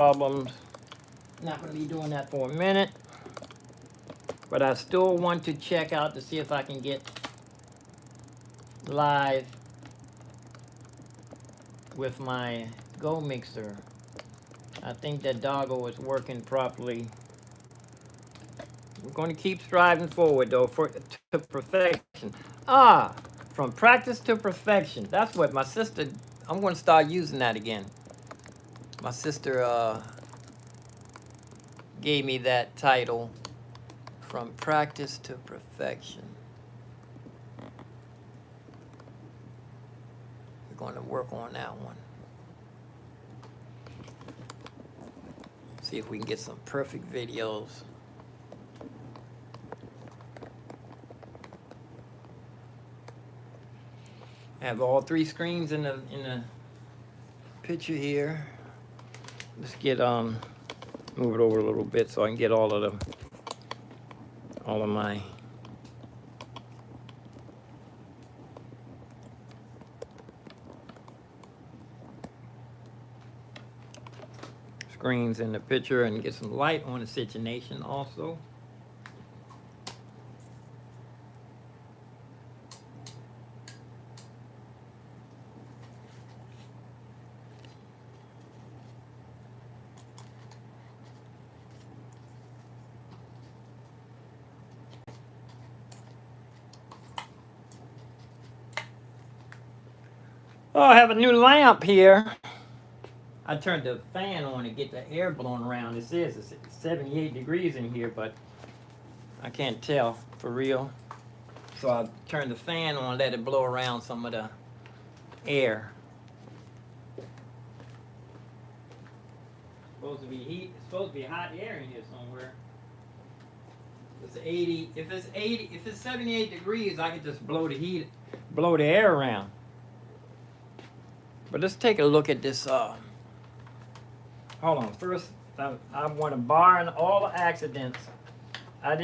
problems. Not going to be doing that for a minute. But I still want to check out to see if I can get live with my Go mixer. I think that doggo is working properly. We're going to keep striving forward though to perfection. From practice to perfection. That's what my sister, I'm going to start using that again. My sister gave me that title, From Practice to Perfection. We're going to work on that one. See if we can get some perfect videos. I have all three screens in the picture here. Let's get move it over a little bit so I can get all of my screens in the picture and get some light on the situation also. Oh, I have a new lamp here. I turned the fan on to get the air blowing around. It says it's 78 degrees in here, but I can't tell for real. So I turned the fan on, let it blow around some of the air. Supposed to be heat. It's supposed to be hot air in here somewhere. It's 80. If it's 78 degrees, I can just blow the air around. But let's take a look at this. Hold on. First, I want to bar in all the accidents. I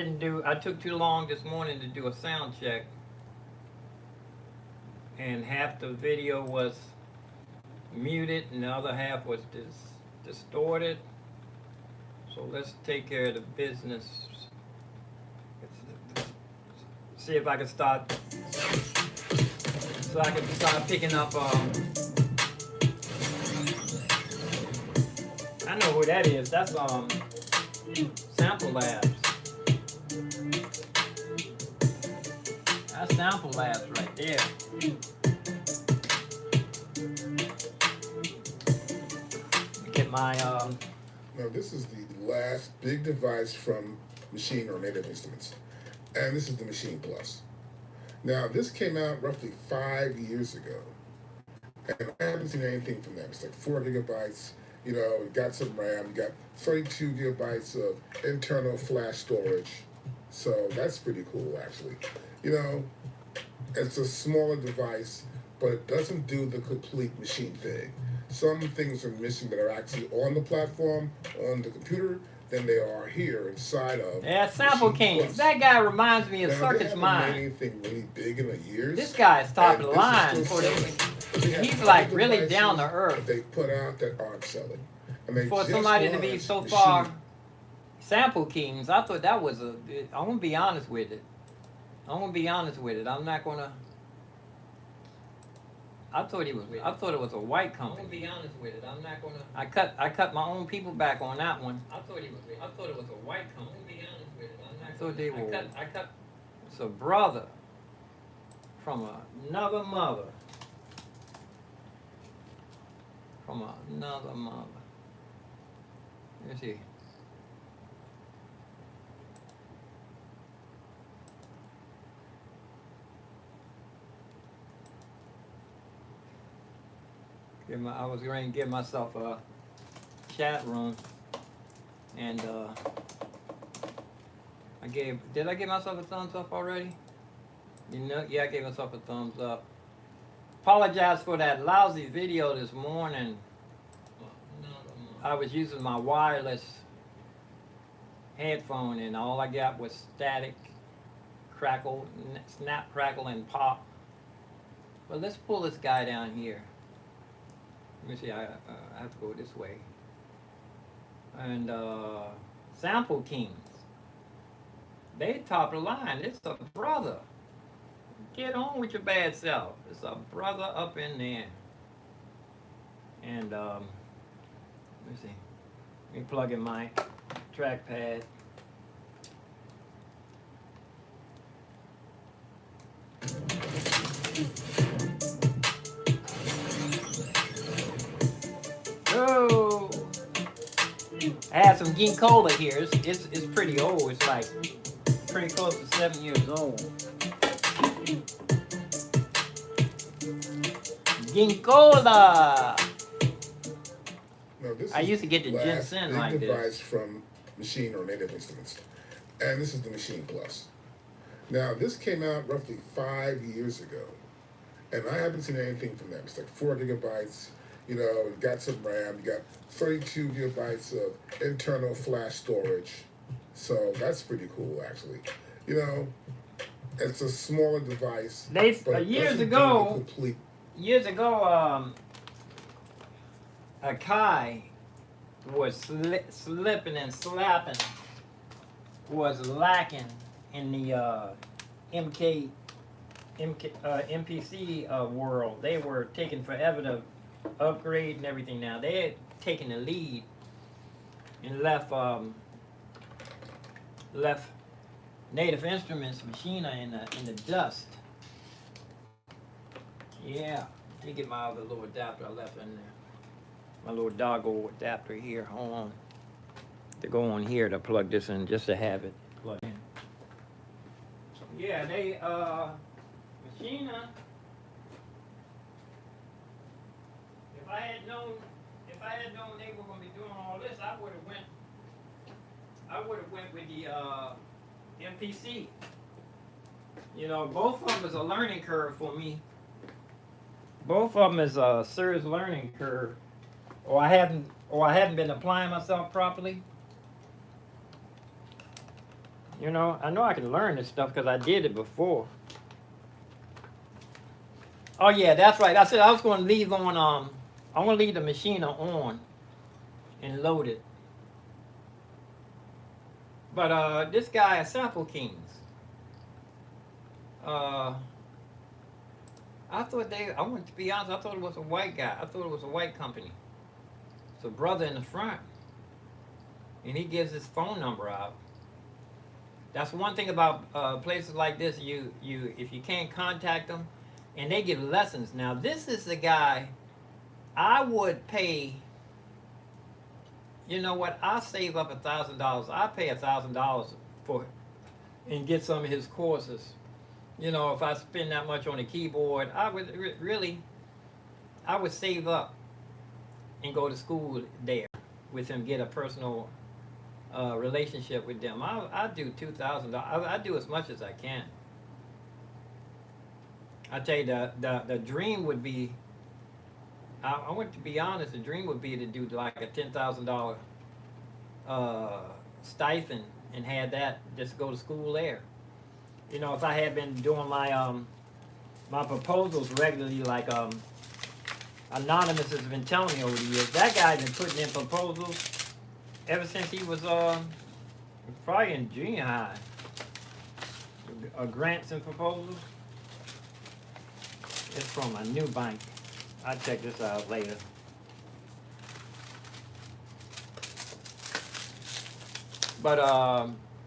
took too long this morning to do a sound check. And half the video was muted and the other half was distorted. So let's take care of the business. See if I can start. So I can start picking up. I know who that is. That's Sample Labs. That's Sample Labs right there. Get my Now this is the last big device from Machine or Native Instruments, and this is the Machine Plus. Now this came out roughly 5 years ago, and I haven't seen anything from that. It's like 4 gigabytes. You know, you got some RAM, you got 32 gigabytes of internal flash storage. So that's pretty cool, actually. You know, it's a smaller device, but it doesn't do the complete machine thing. Some things are missing that are actually on the platform, on the computer, than they are here inside of. Yeah, Sample Kings. That guy reminds me of Circus Mind. They haven't made anything really big in years. This guy is top of the line. He's like really down to earth. They put out that aren't selling. For somebody to be so far Sample Kings, I thought that was I'm gonna be honest with it. I'm not gonna. I thought it was a white company. I'm gonna be honest with it. I'm not gonna. I cut my own people back on that one. I thought it was a white company. I'm gonna be honest with it. I'm not. I thought they were. I cut. It's a brother from another mother. Let me see. I was going to give myself a chat room, and did I give myself a thumbs up already? Yeah, I gave myself a thumbs up. Apologize for that lousy video this morning. I was using my wireless headphone, and all I got was static, crackle, snap, crackle, and pop. But let's pull this guy down here. Let me see, I have to go this way. and Sample Kings. They top of the line. It's a brother. Get on with your bad self. It's a brother up in there. And let me see. Let me plug in my trackpad. Oh, I had some ginkgo here. It's pretty old. It's like pretty close to 7 years old. Ginkgola. Now, this I is used to get the last ginseng big like this. device from Machine or Native Instruments, and this is the Machine Plus. Now, this came out roughly 5 years ago, and I haven't seen anything from that. It's like 4 gigabytes. You know, it got some RAM. You got 32 gigabytes of internal flash storage. So that's pretty cool, actually. You know, it's a smaller device. They but it years doesn't give ago. you the complete. Years ago, Akai was slipping and slapping, was lacking in the MPC world. They were taking forever to upgrade and everything. Now they had taken the lead and left Native Instruments Machina in the dust. Yeah, let me get my other little adapter I left in there. My little doggo adapter here. Hold on. To go on here to plug this in, just to have it plugged in. Yeah, they Machina. If I had known they were gonna be doing all this, I would have went with the MPC. You know, both of them is a learning curve for me. Both of them is a serious learning curve, or I haven't been applying myself properly. You know, I know I can learn this stuff because I did it before. Oh yeah, that's right. I said I was going to leave on I'm going to leave the Machina on and load it. But this guy at Sample Kings, I want to be honest, I thought it was a white guy. I thought it was a white company. It's a brother in the front. And he gives his phone number out. That's one thing about places like this. If you can't contact them, and they give lessons. Now, this is the guy I would pay. You know what? I'll save up $1,000. I'll pay $1,000 for it and get some of his courses. You know, if I spend that much on a keyboard, I would I would save up and go to school there with him, get a personal relationship with them. I do $2,000. I do as much as I can. I tell you, the dream would be. I want to be honest. The dream would be to do like a $10,000 stipend and have that just go to school there. You know, if I had been doing my my proposals regularly, like Anonymous has been telling me over the years, that guy's been putting in proposals ever since he was probably in junior high. Grants and proposals. It's from a new bank. I'll check this out later. But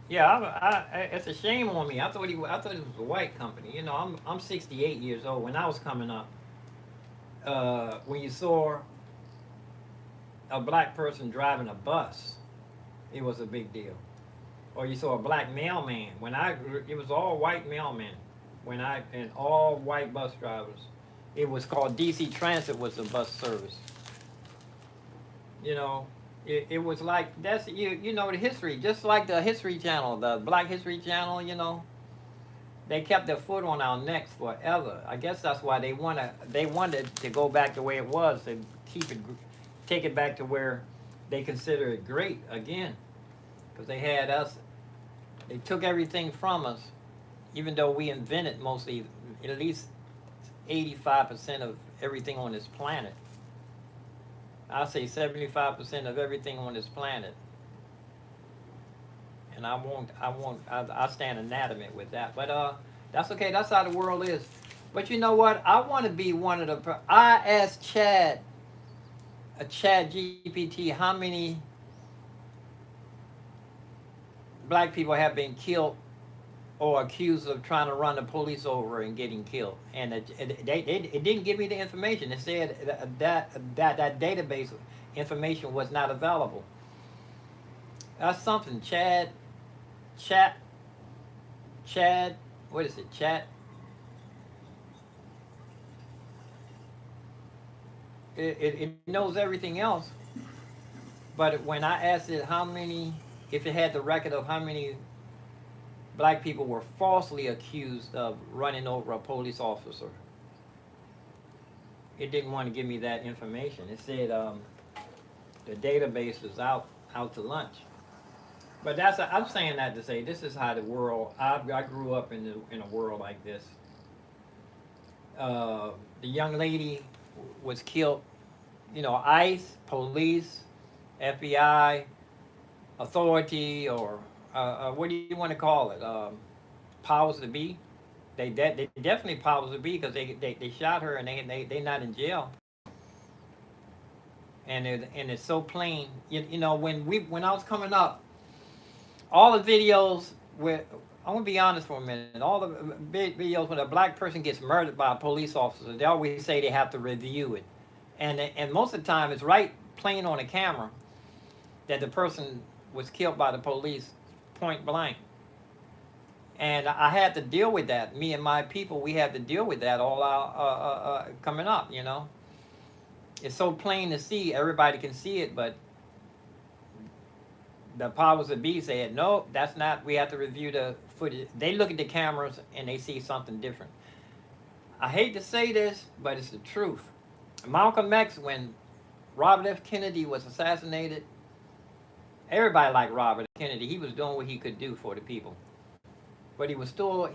yeah, it's a shame on me. I thought it was a white company. You know, I'm 68 years old. When I was coming up, when you saw a black person driving a bus, it was a big deal. Or you saw a black mailman. It was all white mailmen. And all white bus drivers. It was called DC Transit was the bus service. You know, it was like, that's, you know, the history, just like the History Channel, the Black History Channel, you know. They kept their foot on our necks forever. I guess that's why they wanted to go back the way it was, and take it back to where they consider it great again. Because they had us, they took everything from us, even though we invented mostly, at least 85% of everything on this planet. I say 75% of everything on this planet. And I stand anatomy with that. But that's okay. That's how the world is. But you know what? I want to be one of the. I asked Chad GPT, how many black people have been killed or accused of trying to run the police over and getting killed, and it didn't give me the information. It said that database information was not available. That's something. Chat, Chad, what is it? Chat. It knows everything else, but when I asked it how many, if it had the record of how many black people were falsely accused of running over a police officer, it didn't want to give me that information. It said the database is out to lunch. But I'm saying that to say this is how the world. I grew up in a world like this. The young lady was killed. You know, ICE, police, FBI, authority, or what do you want to call it? Powers to be. They definitely powers to be because they shot her and they not in jail. And it's so plain. You know when I was coming up, all the videos where I'm gonna be honest for a minute. All the big videos when a black person gets murdered by a police officer, they always say they have to review it, and most of the time it's right plain on the camera that the person was killed by the police point blank. And I had to deal with that. Me and my people, we had to deal with that all our coming up. You know, it's so plain to see. Everybody can see it, but the powers that be said, no, that's not. We have to review the footage. They look at the cameras and they see something different. I hate to say this, but it's the truth. Malcolm X, when Robert F. Kennedy was assassinated, everybody liked Robert F. Kennedy. He was doing what he could do for the people, but he was still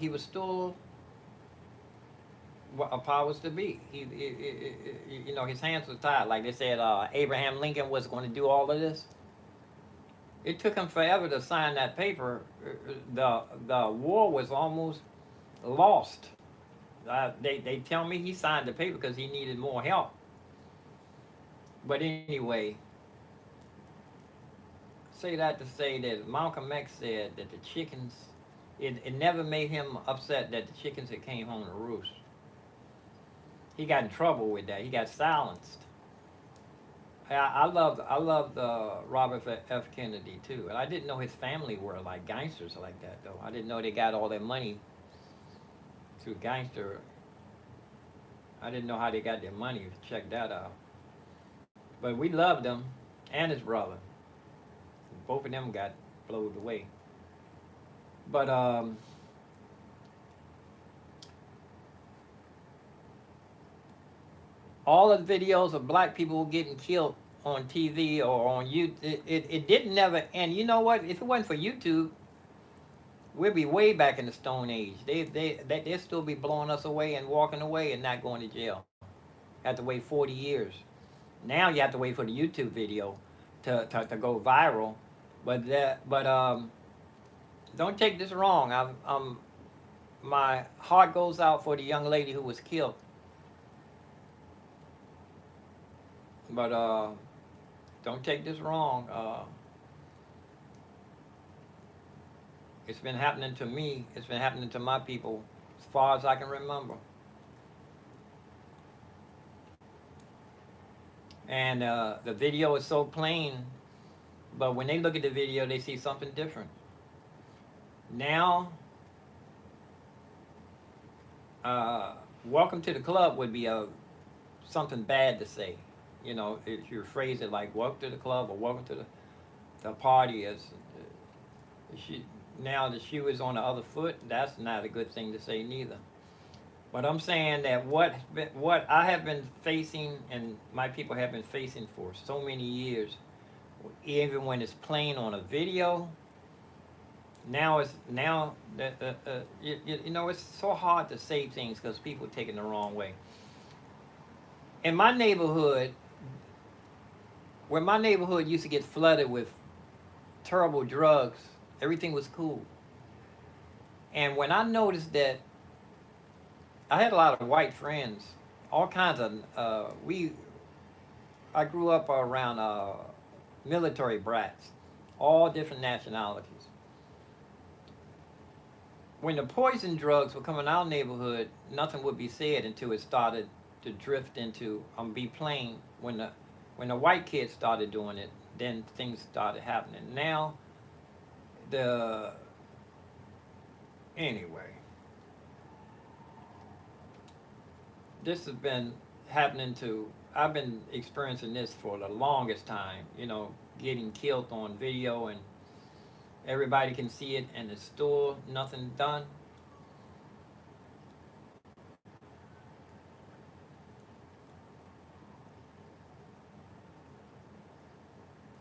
a powers to be. You know, his hands were tied. Like they said, Abraham Lincoln was going to do all of this. It took him forever to sign that paper. The war was almost lost. They tell me he signed the paper because he needed more help. But anyway, say that to say that Malcolm X said that the chickens, it never made him upset that the chickens had came home to roost. He got in trouble with that. He got silenced. I loved Robert F. Kennedy too, and I didn't know his family were like gangsters like that though. I didn't know they got all their money through gangster. I didn't know how they got their money. Check that out. But we loved him and his brother. Both of them got blowed away. But all of the videos of black people getting killed on TV or on YouTube, it didn't never end. You know what? If it wasn't for YouTube, we'd be way back in the Stone Age. They'd still be blowing us away and walking away and not going to jail. Have to wait 40 years. Now you have to wait for the YouTube video to go viral. But don't take this wrong. My heart goes out for the young lady who was killed. But don't take this wrong. It's been happening to me. It's been happening to my people as far as I can remember. And the video is so plain, but when they look at the video, they see something different. Now, welcome to the club would be something bad to say. You know, if you phrase it like welcome to the club or welcome to the party, as now the shoe is on the other foot, that's not a good thing to say neither. But I'm saying that what I have been facing and my people have been facing for so many years, even when it's playing on a video, now you know, it's so hard to say things because people take it the wrong way. In my neighborhood, when my neighborhood used to get flooded with terrible drugs, everything was cool. And when I noticed that, I had a lot of white friends, all kinds of, I grew up around military brats, all different nationalities. When the poison drugs were coming out of the neighborhood, nothing would be said until it started to drift into, be plain, when the white kids started doing it, then things started happening. Now, the, anyway, this has been happening to, I've been experiencing this for the longest time, getting killed on video and everybody can see it and it's still nothing done.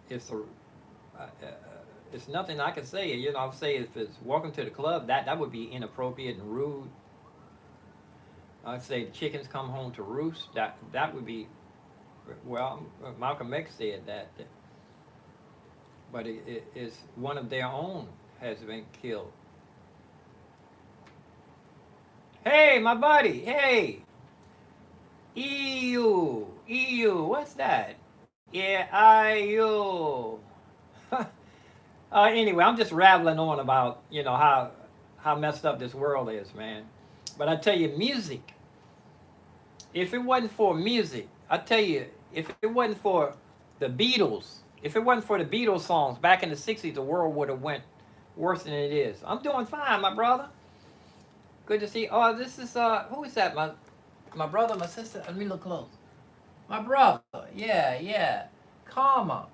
It's a, it's nothing I can say. I'll say if it's welcome to the club, that would be inappropriate and rude. I'd say the chickens come home to roost. That would be, well, Malcolm X said that. But it's one of their own has been killed. Hey, my buddy. Hey. EU. What's that? Yeah, IU. Anyway, I'm just rattling on about, how messed up this world is, man. But I tell you, music, if it wasn't for music, I tell you, if it wasn't for the Beatles, if it wasn't for the Beatles songs back in the 60s, the world would have went worse than it is. I'm doing fine, my brother. Good to see. Oh, this is, who is that? My brother, my sister? Let me look close. My brother. Yeah. Karma.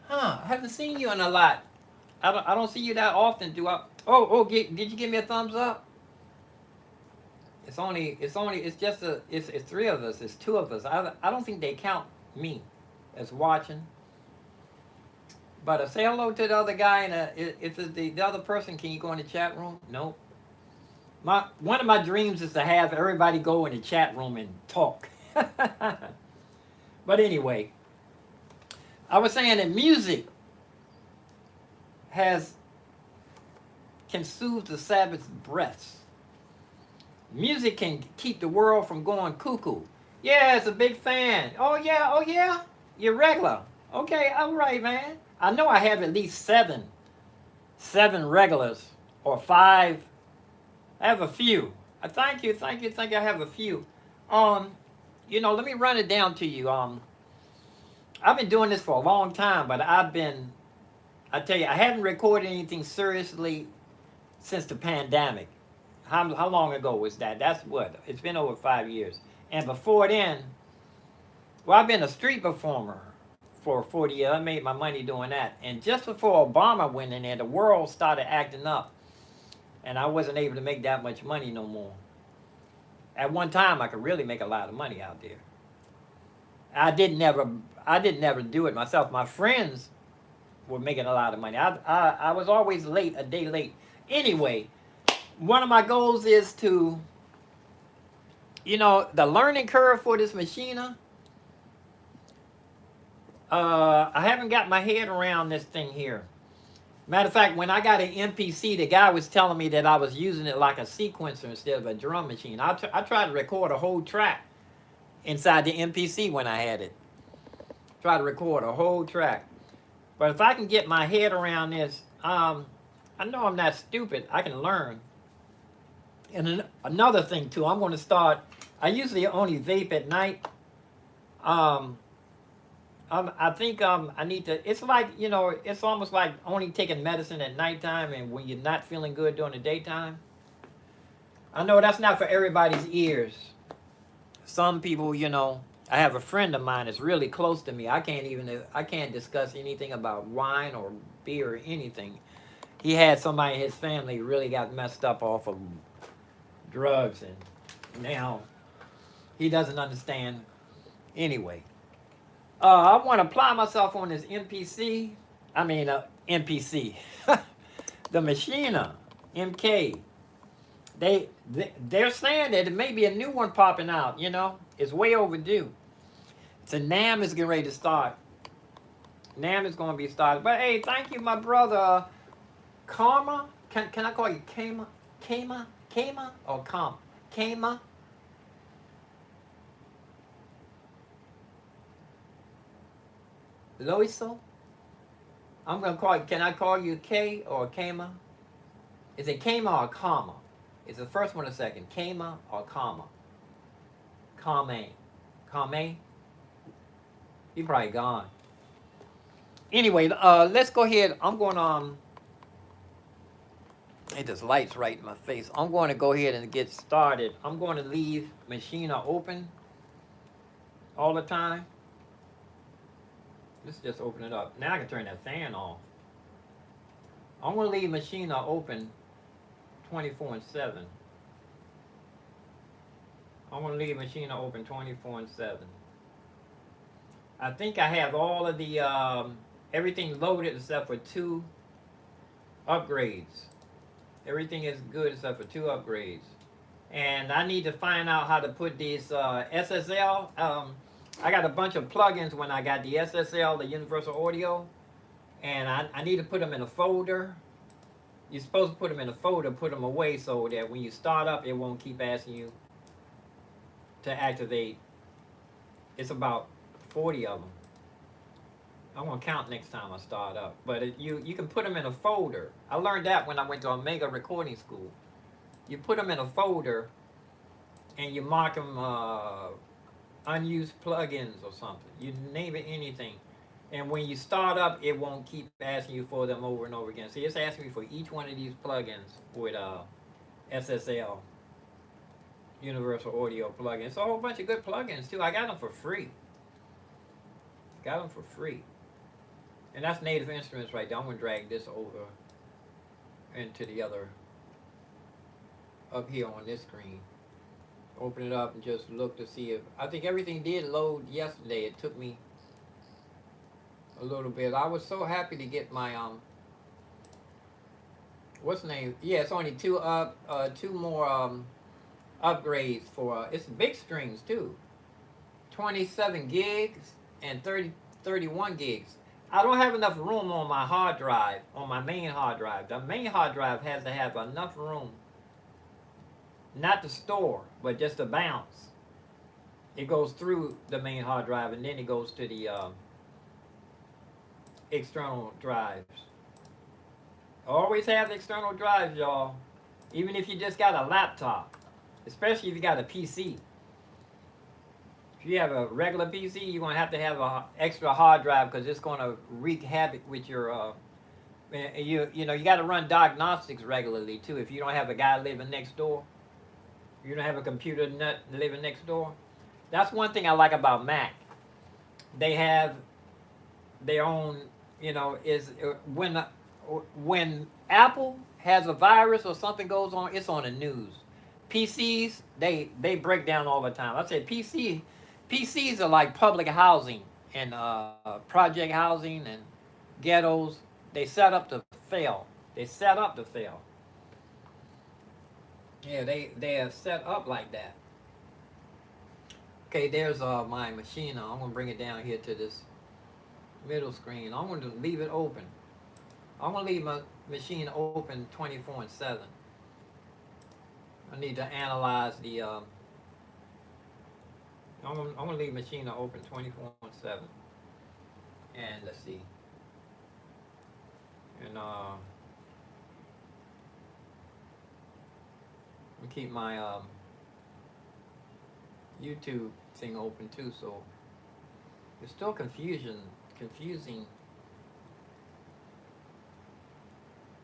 Huh, I haven't seen you in a lot. I don't see you that often, do I? Did you give me a thumbs up? It's three of us, it's two of us. I don't think they count me as watching. But say hello to the other guy, and if it's the other person, can you go in the chat room? Nope. One of my dreams is to have everybody go in the chat room and talk. But anyway, I was saying that music can soothe the Sabbath's breaths. Music can keep the world from going cuckoo. Yeah, it's a big fan. Oh yeah. You're regular. Okay, all right, man. I know I have at least seven regulars or 5. I have a few. Thank you. I have a few. Let me run it down to you. I've been doing this for a long time, but I tell you, I haven't recorded anything seriously since the pandemic. How long ago was that? That's what? It's been over 5 years. And before then, well, I've been a street performer for 40 years. I made my money doing that. And just before Obama went in there, the world started acting up. And I wasn't able to make that much money no more. At one time, I could really make a lot of money out there. I didn't never do it myself. My friends were making a lot of money. I was always late, a day late. Anyway, one of my goals is to, the learning curve for this machine. I haven't got my head around this thing here. Matter of fact, when I got an MPC, the guy was telling me that I was using it like a sequencer instead of a drum machine. I tried to record a whole track inside the MPC when I had it. Try to record a whole track. But if I can get my head around this, I know I'm not stupid. I can learn. And another thing too, I'm going to start. I usually only vape at night. I think I need to. It's like it's almost like only taking medicine at nighttime, and when you're not feeling good during the daytime. I know that's not for everybody's ears. Some people, I have a friend of mine that's really close to me. I can't discuss anything about wine or beer or anything. He had somebody in his family really got messed up off of drugs, and now he doesn't understand. Anyway, I want to apply myself on this MPC. MPC, the Machina MK. They're saying that it may be a new one popping out. It's way overdue. So NAMM is getting ready to start. Now it's going to be started. But hey, thank you, my brother. Karma? Can I call you Kama? Kama? Kama? Or Kama? Kama? Loiso? I'm going to call you, can I call you K or Kama? Is it Kama or Kama? Is the first one or second? Kama or Kama? Kame. Kame? He probably gone. Anyway, let's go ahead. I'm going to, hey, this light's right in my face. I'm going to go ahead and get started. I'm going to leave Machina open all the time. Let's just open it up. Now I can turn that fan off. I'm going to leave Machina open 24/7. I'm going to leave Machina open 24/7. I think I have all of the, everything loaded except for 2 upgrades. Everything is good except for 2 upgrades. And I need to find out how to put these SSL. I got a bunch of plugins when I got the SSL, the Universal Audio. And I need to put them in a folder. You're supposed to put them in a folder, put them away so that when you start up, it won't keep asking you to activate. It's about 40 of them. I'm going to count next time I start up. But you can put them in a folder. I learned that when I went to Omega Recording School. You put them in a folder and you mark them unused plugins or something. You name it anything. And when you start up, it won't keep asking you for them over and over again. See, it's asking me for each one of these plugins with SSL, Universal Audio plugins. It's a whole bunch of good plugins too. I got them for free. Got them for free. And that's Native Instruments right there. I'm going to drag this over into the other, up here on this screen. Open it up and just look to see if, I think everything did load yesterday. It took me a little bit. I was so happy to get my, what's the name? Yeah, it's only 2 more upgrades for, it's big streams too. 27 gigs and 31 gigs. I don't have enough room on my hard drive, on my main hard drive. The main hard drive has to have enough room, not to store, but just to bounce. It goes through the main hard drive and then it goes to the external drives. Always have external drives, y'all. Even if you just got a laptop, especially if you got a PC. If you have a regular PC, you're going to have an extra hard drive because it's going to wreak havoc with your, you know, you got to run diagnostics regularly too. If you don't have a guy living next door, you don't have a computer nut living next door. That's one thing I like about Mac. They have their own, you know, is when Apple has a virus or something goes on, it's on the news. PCs, they break down all the time. I said PCs are like public housing and project housing and ghettos. They set up to fail. They set up to fail. Yeah, they are set up like that. Okay, there's my machine. I'm gonna bring it down here to this middle screen. I'm going to leave it open. I'm going to leave my machine open 24/7. I need to analyze the, I'm going to leave machine open 24/7. And let's see. And I'm going to keep my YouTube thing open too, so there's still confusing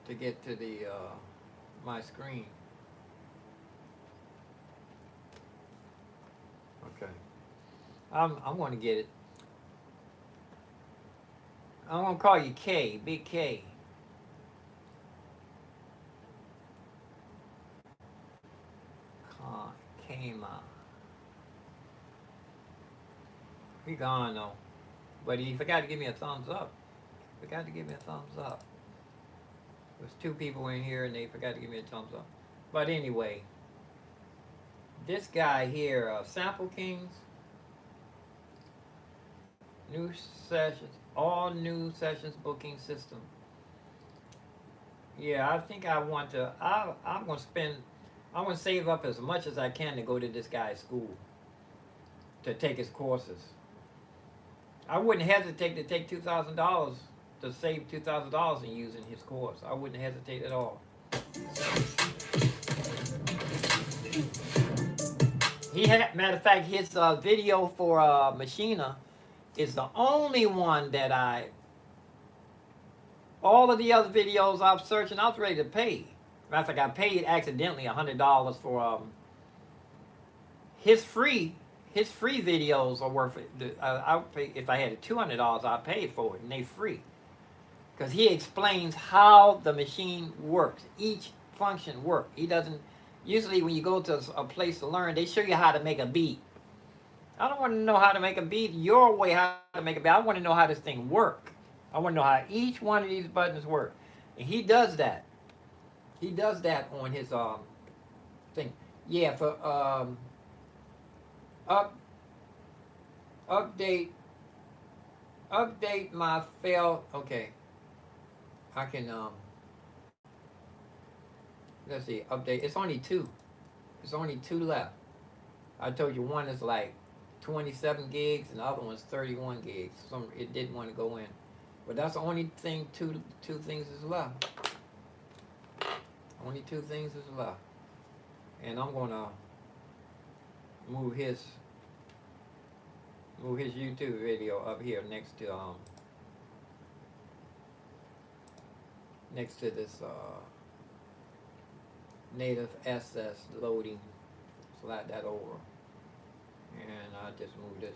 to get to the my screen. Okay, I'm going to get it. I'm going to call you K, Big K. Came out. He gone though. But he forgot to give me a thumbs up. Forgot to give me a thumbs up. There's 2 people in here and they forgot to give me a thumbs up. But anyway, this guy here, Sample Kings, new sessions. All new sessions booking system. Yeah, I think I want to. I'm gonna spend. I'm gonna save up as much as I can to go to this guy's school to take his courses. I wouldn't hesitate to take $2,000 to save $2,000 in using his course. I wouldn't hesitate at all. He had, matter of fact, his video for Machina is the only one that all of the other videos I was searching, I was ready to pay. Matter of fact, I paid accidentally $100 for his free videos are worth it. I would pay, if I had $200, I paid for it, and they free because he explains how the machine works, each function work. He doesn't. Usually, when you go to a place to learn, they show you how to make a beat. I don't want to know how to make a beat your way, how to make a beat. I want to know how this thing works. I want to know how each one of these buttons work. And he does that. He does that on his thing. Yeah, for update my fail. Okay. I can let's see, update. It's only two. It's only two left. I told you one is like 27 gigs and the other one's 31 gigs. It didn't want to go in. But that's the only thing, two things is left. Only two things is left. And I'm gonna move his YouTube video up here next to this native SS loading. Slide that over. And I'll just move this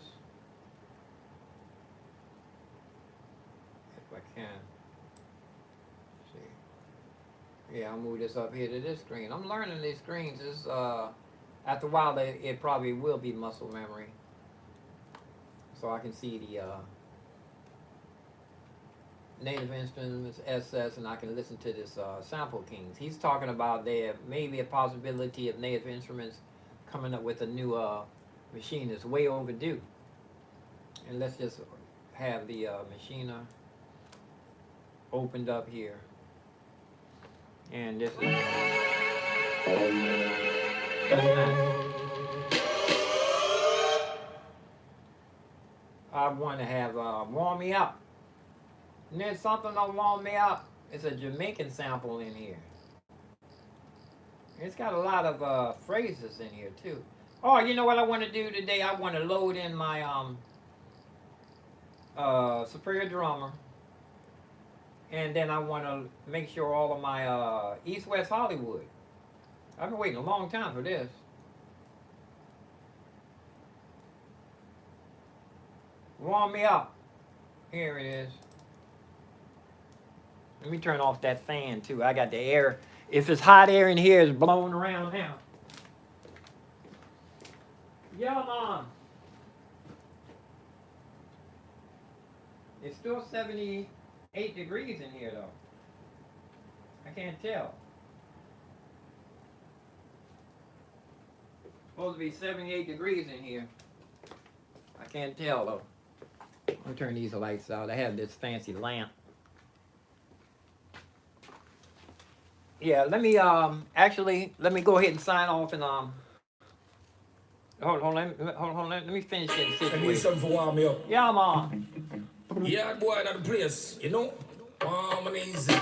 if I can. See. Yeah, I'll move this up here to this screen. I'm learning these screens. This after a while it probably will be muscle memory. So I can see the native instruments, SS, and I can listen to this Sample Kings. He's talking about there may be a possibility of native instruments coming up with a new machine that's way overdue. And let's just have the Machina opened up here. And this is that's nice. I want to have Warm Me Up. And there's something that warm me up. It's a Jamaican sample in here. It's got a lot of phrases in here too. Oh, you know what I want to do today? I want to load in my Superior Drummer. And then I want to make sure all of my East West Hollywood. I've been waiting a long time for this. Warm me up. Here it is. Let me turn off that fan too. I got the air. If it's hot air in here, it's blowing around now. Yeah, Mom. It's still 78 degrees in here though. I can't tell. Supposed to be 78 degrees in here. I can't tell though. I'll turn these lights out. I have this fancy lamp. Yeah, let me actually let me go ahead and sign off and hold on, let me finish getting situated. I need something for warm me up. Yeah, Mom. Yeah, boy, at the place, you know. Warm and easy.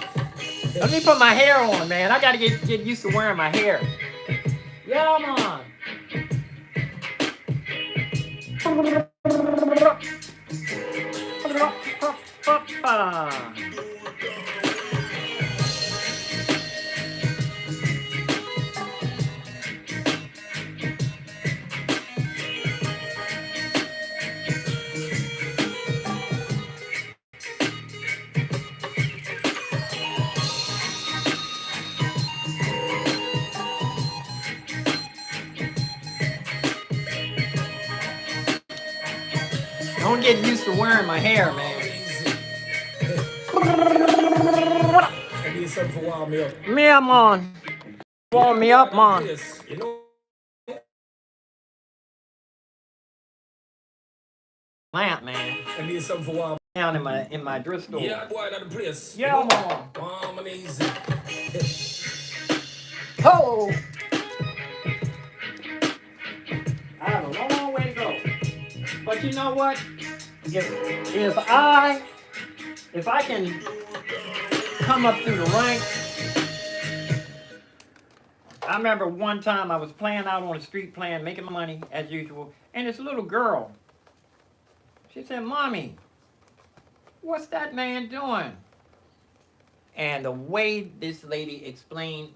Let me put my hair on, man. I gotta get used to wearing my hair. Yeah, Mom. Don't get used to wearing my hair, man. I need something for warm me up. Yeah, Mom. Warm me up, Mom. You know. Lamp, man. I need something for warm. down in my thrift store. Yeah, boy, that the place. Yeah, you know? man. Calm and easy. Ho! I have a long way to go. But you know what? If I can come up through the ranks. I remember one time I was playing out on the street, making money as usual, and this little girl, she said, "Mommy, what's that man doing?" And the way this lady explained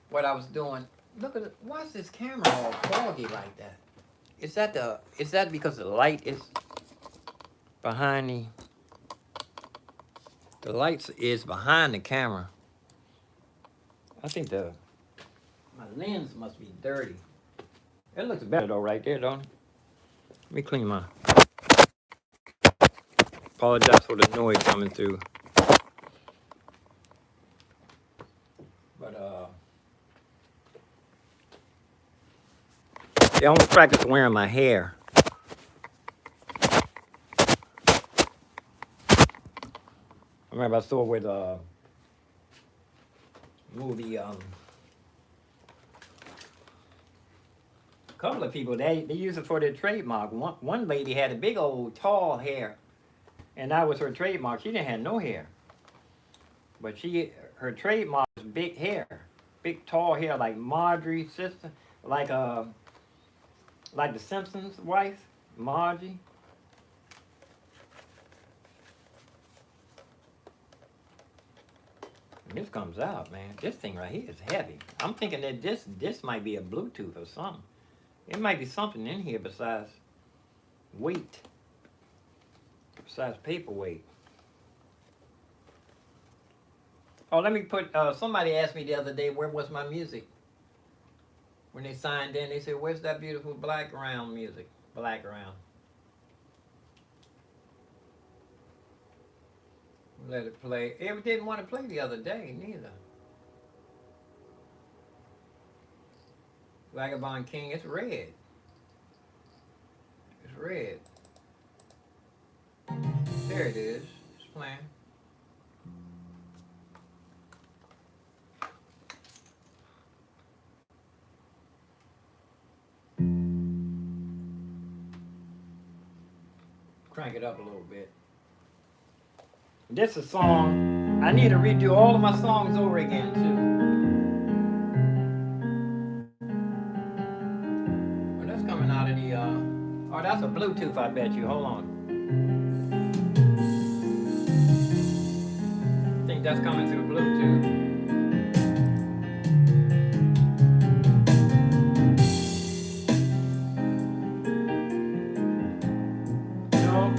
what I was doing, look at it, why's this camera all foggy like that? Is that because the light is behind the lights is behind the camera? I think my lens must be dirty. It looks better though right there, don't it? Let me clean my. Apologize for the noise coming through. But yeah, I want to practice wearing my hair. I remember I saw with movie a couple of people they use it for their trademark. One lady had a big old tall hair, and that was her trademark. She didn't have no hair, but her trademark was big hair, big tall hair like Marjorie's sister, like the Simpsons wife, Margie. This comes out, man. This thing right here is heavy. I'm thinking that this might be a Bluetooth or something. It might be something in here besides weight, besides paperweight. Oh, let me put, somebody asked me the other day, where was my music? When they signed in, they said, where's that beautiful background music? Background. Let it play. It didn't want to play the other day, neither. Vagabond King, it's red. It's red. There it is. It's playing. Crank it up a little bit. This is a song, I need to redo all of my songs over again too. Well, that's coming out of the, oh, that's a Bluetooth, I bet you. Hold on. I think that's coming through Bluetooth. No.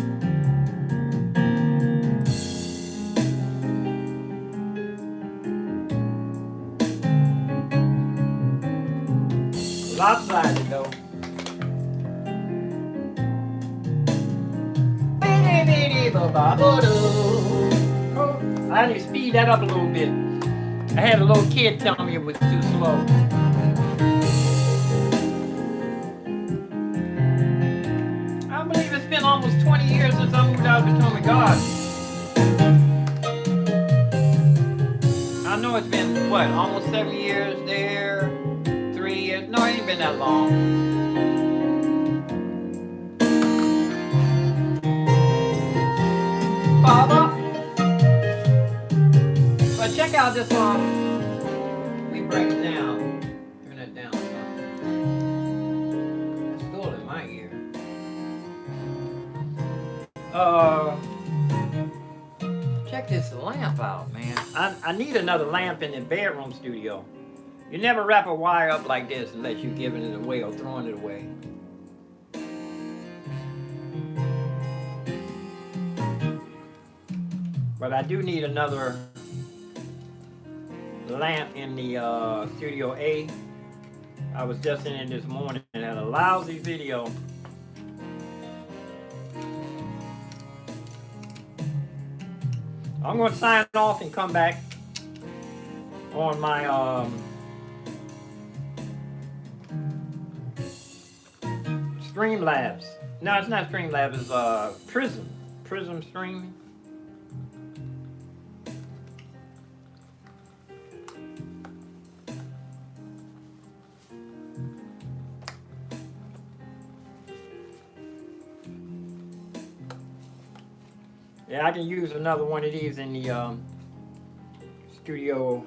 Lopsided though. I need to speed that up a little bit. I had a little kid telling me it was too slow. I believe it's been almost 20 years since I moved out of the Potomac Garden. I know it's been, what, almost 7 years there, 3 years. No, it ain't been that long. Baba. But check out this song. We break it down. Turn that down some. It's still in my ear. Check this lamp out, man. I need another lamp in the bedroom studio. You never wrap a wire up like this unless you're giving it away or throwing it away. But I do need another lamp in the Studio A. I was just in it this morning and had a lousy video. I'm going to sign off and come back on my Streamlabs. No, it's not Streamlabs, it's Prism streaming. Yeah, I can use another one of these in the Studio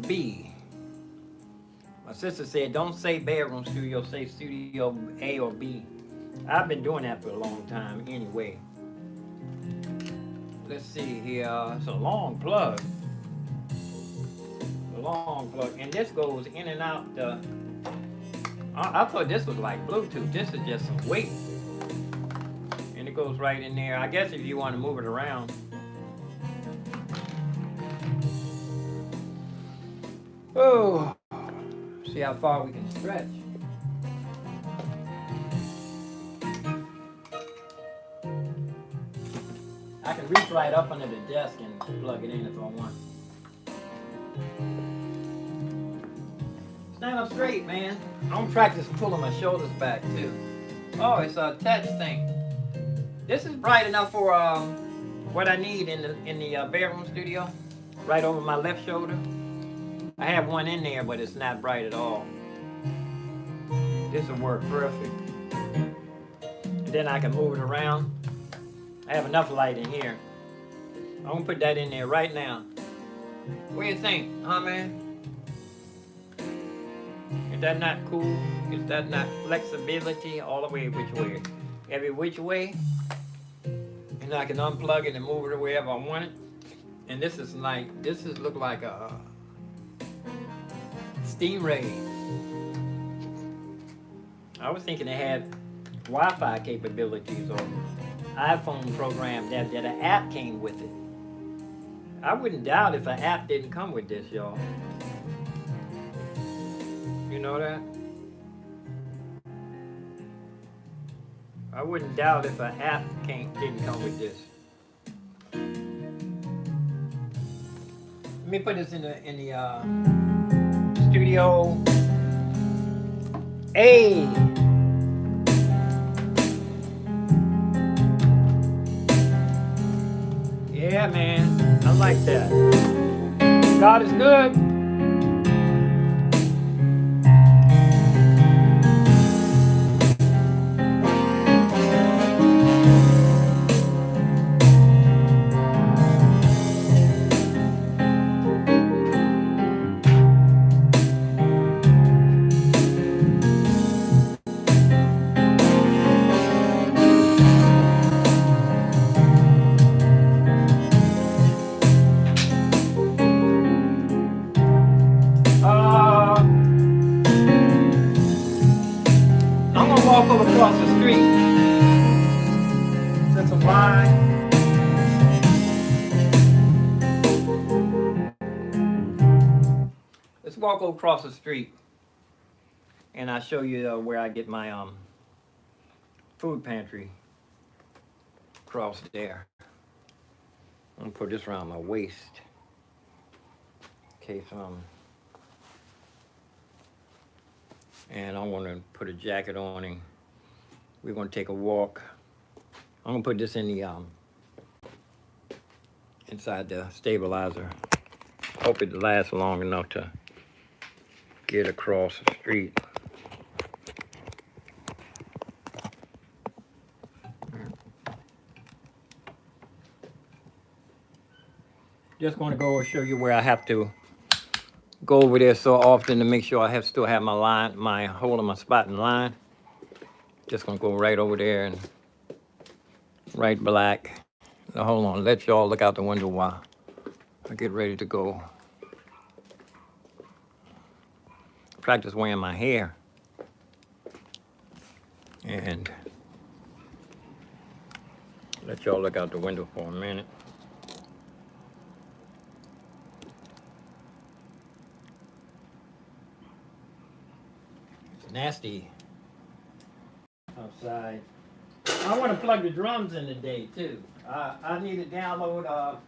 B. My sister said, don't say bedroom studio, say Studio A or B. I've been doing that for a long time anyway. Let's see here. It's a long plug. A long plug. And this goes in and out the... I thought this was like Bluetooth. This is just some weight. And it goes right in there. I guess if you want to move it around. Oh, see how far we can stretch. I can reach right up under the desk and plug it in if I want. Stand up straight, man. I'm gonna practice pulling my shoulders back too. Oh, it's a touch thing. This is bright enough for what I need in the bedroom studio. Right over my left shoulder. I have one in there, but it's not bright at all. This will work perfect. And then I can move it around. I have enough light in here. I'm gonna put that in there right now. What do you think, huh, man? Is that not cool? Is that not flexibility all the way which way? Every which way. And I can unplug it and move it wherever I want it. And this is look like a steam raid. I was thinking it had Wi-Fi capabilities or iPhone program that an app came with it. I wouldn't doubt if an app didn't come with this, y'all. You know that? I wouldn't doubt if an app didn't come with this. Let me put this in the Studio A. Yeah, man, I like that. God is good. I'm gonna walk over across the street. Set some line. Let's walk over across the street, and I'll show you where I get my food pantry. Across there. I'm gonna put this around my waist in case and I'm gonna put a jacket on and we're gonna take a walk. I'm gonna put this in the inside the stabilizer. Hope it lasts long enough to get across the street. Just gonna go and show you where I have to go over there so often to make sure I still have my line, holding my spot in line. Just gonna go right over there and right black. Now hold on, let y'all look out the window while I get ready to go. Practice wearing my hair. And let y'all look out the window for a minute. It's nasty outside. I want to plug the drums in today too. I need to download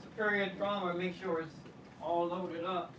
Superior Drummer, make sure it's all loaded up.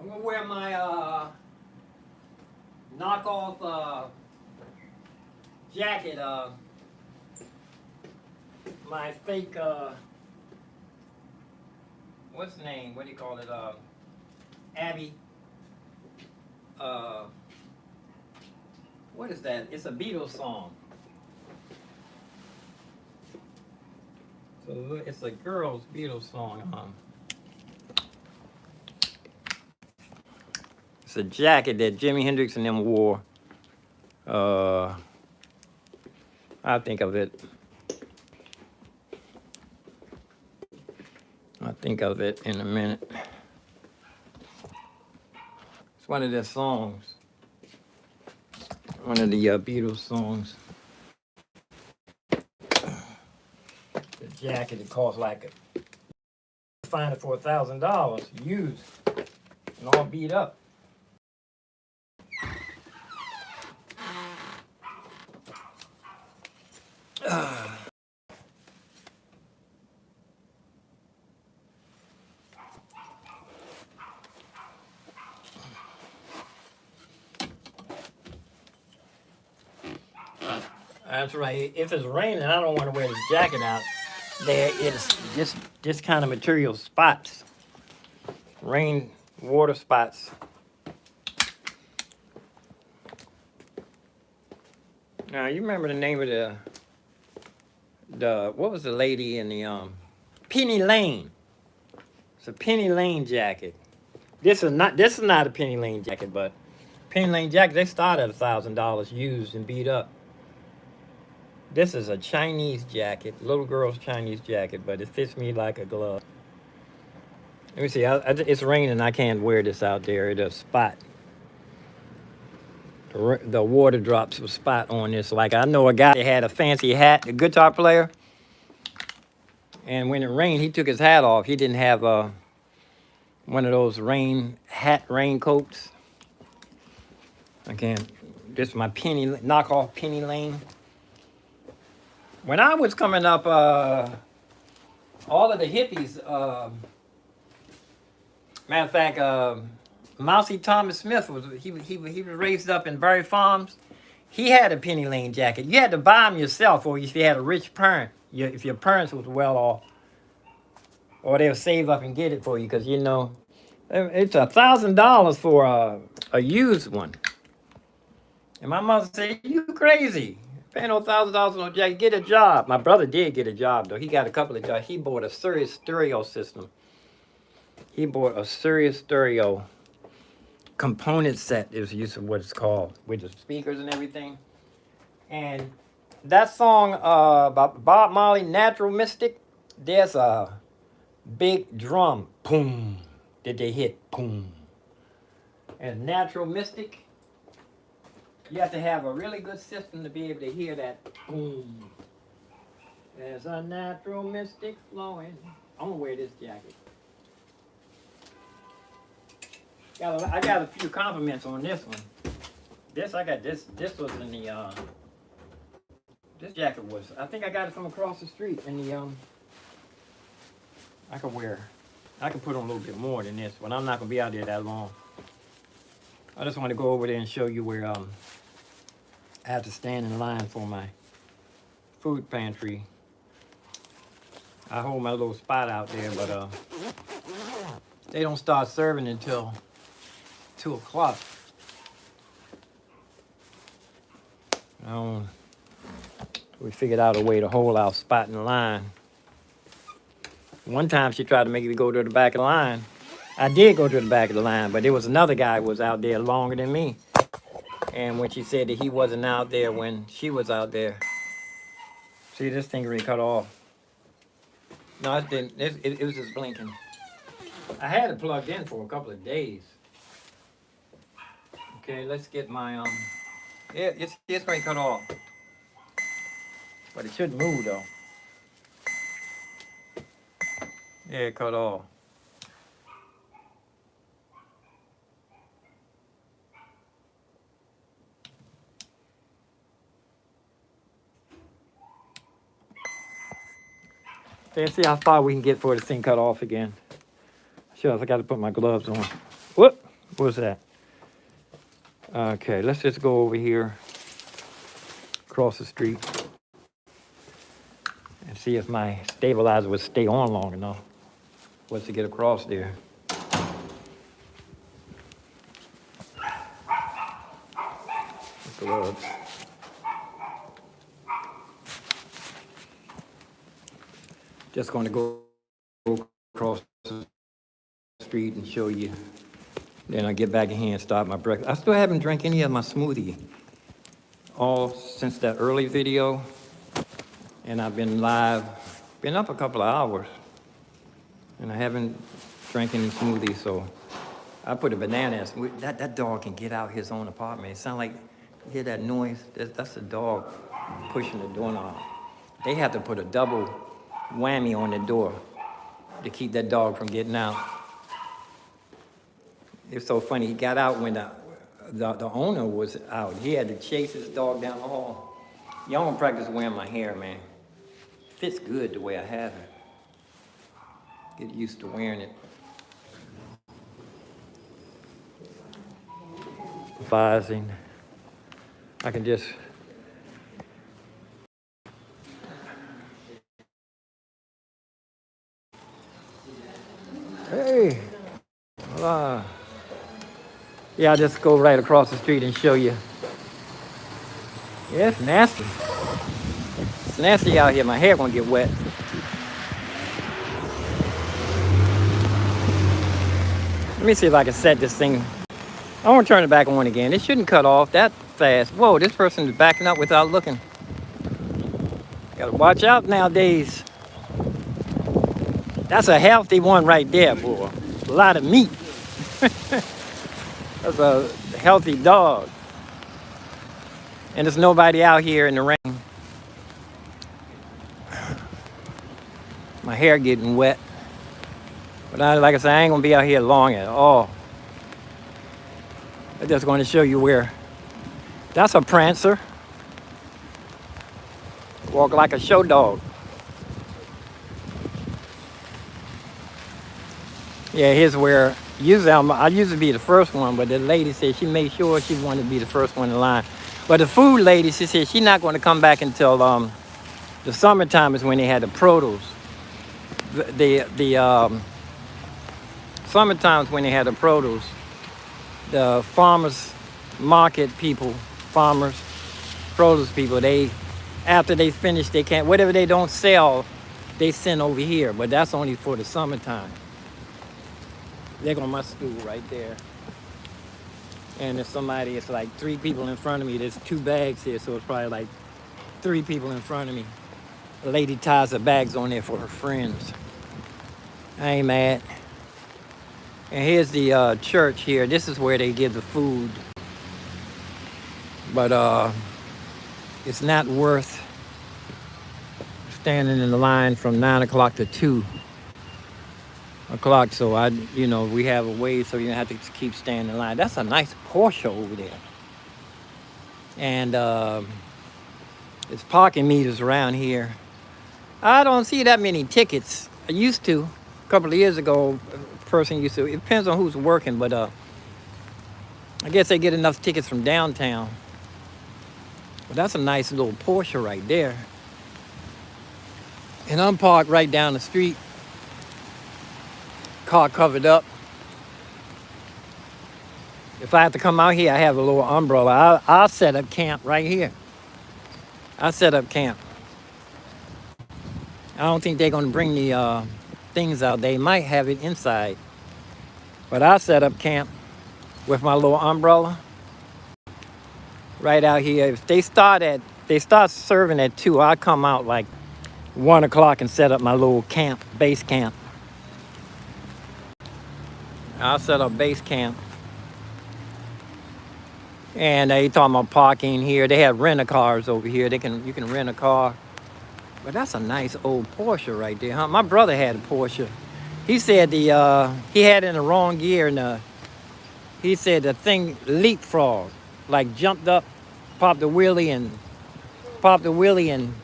I'm gonna wear my knockoff jacket, my fake what's the name? What do you call it? Abby. What is that? It's a Beatles song. So it's a girl's Beatles song. It's a jacket that Jimi Hendrix and them wore. I'll think of it. I'll think of it in a minute. It's one of their songs. One of the Beatles songs. The jacket, it costs like find it for $1,000 used and all beat up. That's right. If it's raining, I don't want to wear this jacket out. There is this kind of material spots. Rain, water spots. Now you remember the name of the what was the lady in the Penny Lane? It's a Penny Lane jacket. This is not a Penny Lane jacket, but Penny Lane jacket, they start at $1,000 used and beat up. This is a Chinese jacket, little girl's Chinese jacket, but it fits me like a glove. Let me see, it's raining, I can't wear this out there. It's a spot. The water drops a spot on this. Like I know a guy that had a fancy hat, a guitar player, and when it rained, he took his hat off. He didn't have one of those raincoats. Again, this is my knockoff Penny Lane. When I was coming up, all of the hippies, matter of fact, Mousy Thomas Smith was raised up in Berry Farms. He had a Penny Lane jacket. You had to buy them yourself, or if you had a rich parent, if your parents was well off, or they'll save up and get it for you, because you know it's $1,000 for a used one. And my mother said, "You crazy? Paying no $1,000 on no jacket. Get a job." My brother did get a job though. He got a couple of jobs. He bought a Sirius stereo system. He bought a Sirius stereo component set, is used of what it's called, with the speakers and everything. And that song about Bob Marley, Natural Mystic, there's a big drum, boom, that they hit, boom. And Natural Mystic, you have to have a really good system to be able to hear that boom. There's a natural mystic flowing. I'm gonna wear this jacket. I got a few compliments on this one. This was in the this jacket was, I think I got it from across the street in the I can put on a little bit more than this, but I'm not gonna be out there that long. I just want to go over there and show you where I have to stand in line for my food pantry. I hold my little spot out there, but they don't start serving until 2 o'clock. We figured out a way to hold our spot in the line. One time she tried to make me go to the back of the line. I did go to the back of the line, but there was another guy who was out there longer than me. And when she said that he wasn't out there when she was out there. See, this thing really cut off. No, it didn't. It was just blinking. I had it plugged in for a couple of days. Okay, let's get my yeah, it's going to cut off, but it shouldn't move though. Yeah, it cut off. Let's see how far we can get before this thing cut off again. Sure, I got to put my gloves on. Whoop. What's that? Okay, let's just go over here, across the street, and see if my stabilizer would stay on long enough for us to get across there. Gloves. Just going to go across the street and show you. Then I get back in here and start my breakfast. I still haven't drank any of my smoothie all since that early video. And I've been live, been up a couple of hours. And I haven't drank any smoothie, so I put a banana in smoothie. That dog can get out his own apartment. It sounds like, you hear that noise? That's the dog pushing the doorknob. They have to put a double whammy on the door to keep that dog from getting out. It's so funny, he got out when the owner was out. He had to chase his dog down the hall. Y'all don't practice wearing my hair, man. Fits good the way I have it. Get used to wearing it. Advising. I can just hey, yeah, I'll just go right across the street and show you. Yeah, it's nasty. It's nasty out here. My hair gonna get wet. Let me see if I can set this thing. I want to turn it back on again. It shouldn't cut off that fast. Whoa, this person is backing up without looking. Gotta watch out nowadays. That's a healthy one right there, boy. A lot of meat. That's a healthy dog. And there's nobody out here in the rain. My hair getting wet. But like I said, I ain't gonna be out here long at all. I'm just going to show you where. That's a prancer. Walk like a show dog. Yeah, here's where, usually I used to be the first one, but the lady said she made sure she wanted to be the first one in line. But the food lady, she said she's not going to come back until the summertime is when they had the produce. The summertime is when they had the produce. The farmers market people, farmers, produce people, after they finish, they can't, whatever they don't sell, they send over here, but that's only for the summertime. There go my stool right there. And there's somebody, it's like 3 people in front of me. There's 2 bags here, so it's probably like 3 people in front of me. The lady ties her bags on there for her friends. I ain't mad. And here's the church here. This is where they give the food. But it's not worth standing in the line from 9 o'clock to 2 o'clock. So we have a way so you don't have to keep standing in line. That's a nice Porsche over there. And it's parking meters around here. I don't see that many tickets. I used to. A couple of years ago, person used to. It depends on who's working, but I guess they get enough tickets from downtown. But that's a nice little Porsche right there. And I'm parked right down the street. Car covered up. If I have to come out here, I have a little umbrella. I'll set up camp right here. I'll set up camp. I don't think they're going to bring the things out. They might have it inside. But I'll set up camp with my little umbrella right out here. If they start serving at 2, I'll come out like 1 o'clock and set up my little camp, base camp. I'll set up base camp. And they talking about parking here. They have rent-a-cars over here. You can rent a car. But that's a nice old Porsche right there, huh? My brother had a Porsche. He said he had it in the wrong gear, and he said the thing leapfrog, like jumped up, popped the wheelie and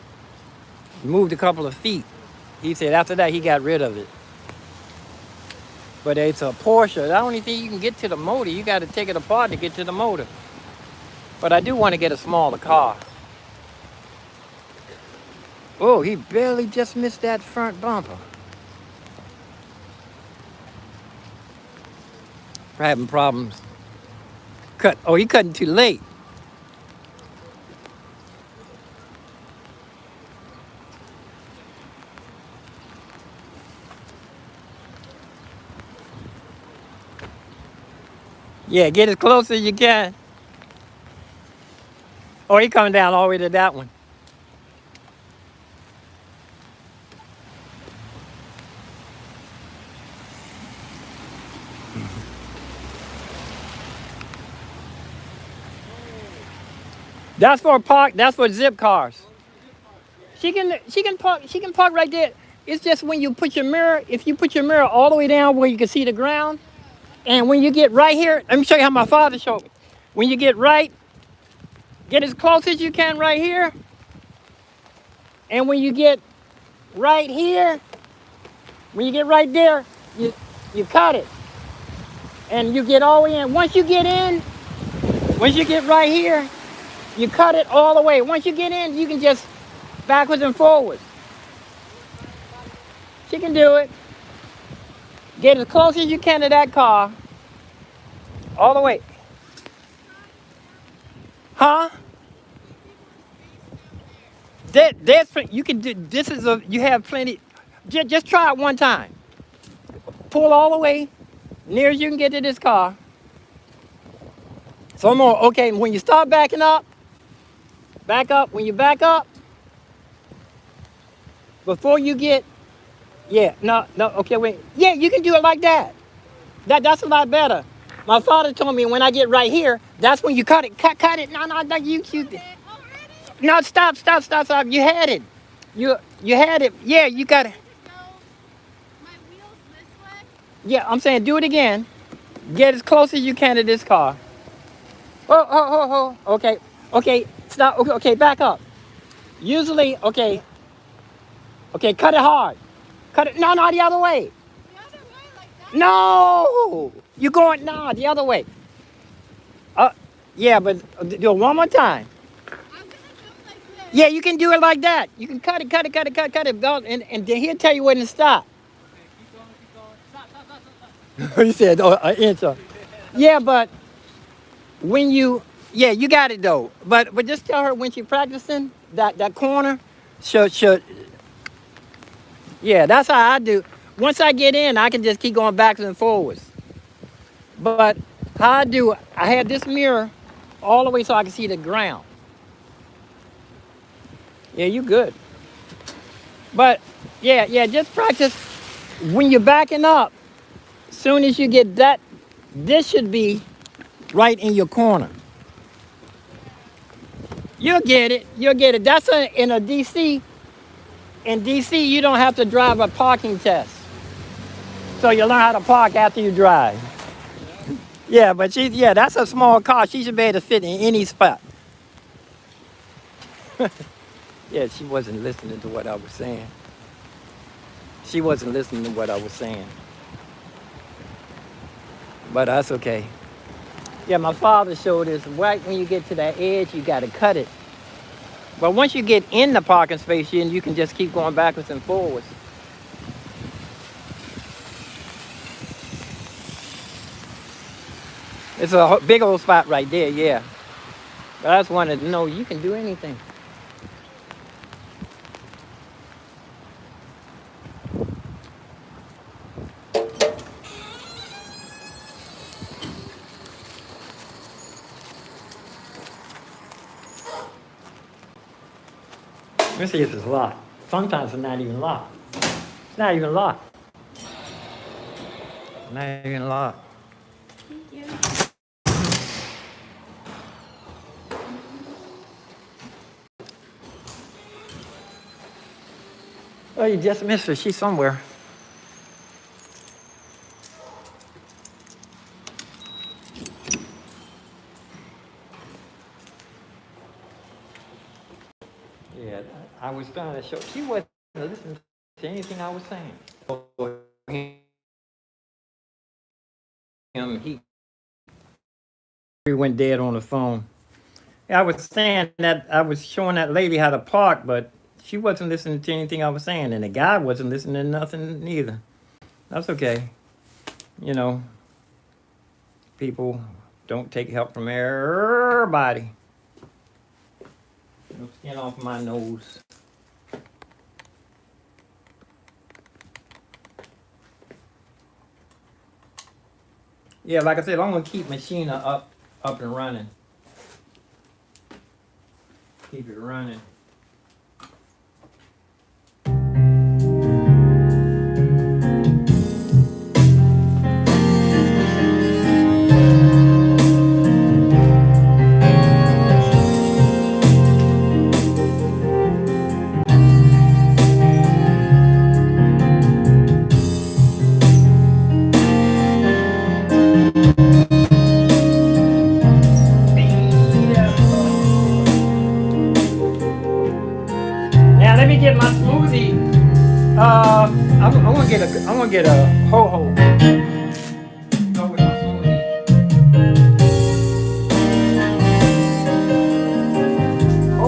moved a couple of feet. He said after that he got rid of it. But it's a Porsche. I don't even think you can get to the motor. You got to take it apart to get to the motor. But I do want to get a smaller car. Oh, he barely just missed that front bumper. We're having problems. He cutting too late. Yeah, get as close as you can. Oh, he coming down all the way to that one. That's for park. That's for zip cars. She can park right there. It's just when you put your mirror. If you put your mirror all the way down where you can see the ground, and when you get right here, let me show you how my father showed me. When you get as close as you can right here, and when you get right here, when you get right there, you cut it, and you get all the way in. Once you get right here, you cut it all the way. Once you get in, you can just backwards and forwards. She can do it. Get as close as you can to that car, all the way. Huh? You can do. You have plenty. Just try it one time. Pull all the way near as you can get to this car. So more. Okay, when you start backing up, back up. When you back up, before you get, yeah, no, okay, wait. Yeah, you can do it like that. That's a lot better. My father told me when I get right here, that's when you cut it. Cut it. No, you. No, stop. You had it. You had it. Yeah, you got it. Yeah, I'm saying do it again. Get as close as you can to this car. Oh. Okay, stop. Okay, back up. Usually, okay, cut it hard. Cut it. No, the other way. No, you going no the other way. Uh, yeah, but do it one more time. Yeah, you can do it like that. You can cut it, go, and then he'll tell you when to stop. He said, "Oh, an inch." Yeah, but you got it though. But just tell her when she's practicing that corner, she'll. Yeah, that's how I do. Once I get in, I can just keep going backwards and forwards. But how I had this mirror all the way so I can see the ground. Yeah, you good. But yeah, just practice when you're backing up. Soon as you get that, this should be right in your corner. You'll get it. That's in a DC. In DC, you don't have to drive a parking test. So you learn how to park after you drive. Yeah, but that's a small car. She should be able to fit in any spot. Yeah, she wasn't listening to what I was saying. But that's okay. Yeah, my father showed us right when you get to that edge, you got to cut it. But once you get in the parking space, you can just keep going backwards and forwards. It's a big old spot right there, yeah. But I just wanted to know you can do anything. Let me see if it's locked. Sometimes it's not even locked. It's not even locked. Not even locked. Oh, you just missed her. She's somewhere. Yeah, I was trying to show. She wasn't listening to anything I was saying. he went dead on the phone. I was saying that I was showing that lady how to park, but she wasn't listening to anything I was saying, and the guy wasn't listening to nothing neither. That's okay. You know, people don't take help from everybody. No skin off my nose. Yeah, like I said, I'm gonna keep Machina up and running. Keep it running. Now let me get my smoothie. I'm gonna get a ho ho. Go with my smoothie. Ho.